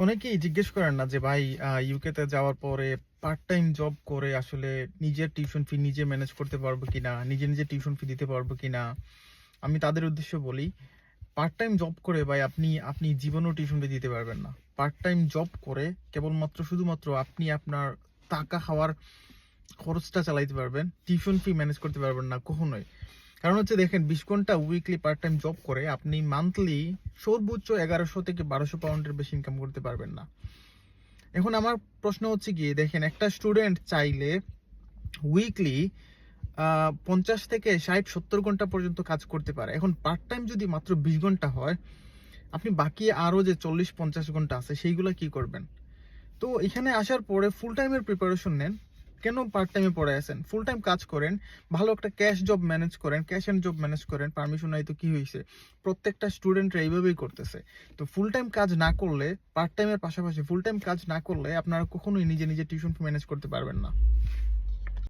অনেকেই জিজ্ঞেস করেন না যে ভাই ইউকে তে যাওয়ার পরে পার্ট টাইম জব করে আসলে নিজের টিউশন ফি নিজে ম্যানেজ করতে পারবো কিনা, নিজে নিজে টিউশন ফি দিতে পারবো কিনা। আমি তাদের উদ্দেশ্যে বলি, পার্ট টাইম জব করে ভাই আপনি আপনি জীবনেও টিউশন ফি দিতে পারবেন না। পার্ট টাইম জব করে কেবলমাত্র শুধুমাত্র আপনি আপনার টাকা খাওয়ার খরচটা চালাইতে পারবেন, টিউশন ফি ম্যানেজ করতে পারবেন না কখনোই। কারণ হচ্ছে দেখেন, 20 ঘন্টা উইকলি পার্ট টাইম জব করে আপনি মান্থলি সর্বোচ্চ 1100 থেকে 1200 পাউন্ডের বেশি ইনকাম করতে পারবেন না। এখন আমার প্রশ্ন হচ্ছে কি, দেখেন একটা স্টুডেন্ট চাইলে উইকলি 50 থেকে 60 70 ঘন্টা পর্যন্ত কাজ করতে পারে। এখন পার্ট টাইম যদি মাত্র 20 ঘন্টা হয়, আপনি বাকি আরো যে 40 50 ঘন্টা আছে সেইগুলো কি করবেন? তো এখানে আসার পরে ফুল টাইমের প্রিপারেশন নেন। কেন পার্ট টাইমে পড়ে আছেন? ফুল টাইম কাজ করেন, ভালো একটা ক্যাশ জব ম্যানেজ করেন, ক্যাশ এন্ড জব ম্যানেজ করেন। পারমিশন নাই তো কি হয়েছে? প্রত্যেকটা স্টুডেন্টরা এইভাবেই করতেছে। তো ফুল টাইম কাজ না করলে, পার্ট টাইমের পাশাপাশি ফুল টাইম কাজ না করলে আপনারা কখনোই নিজে নিজে টিউশন ফি ম্যানেজ করতে পারবেন না।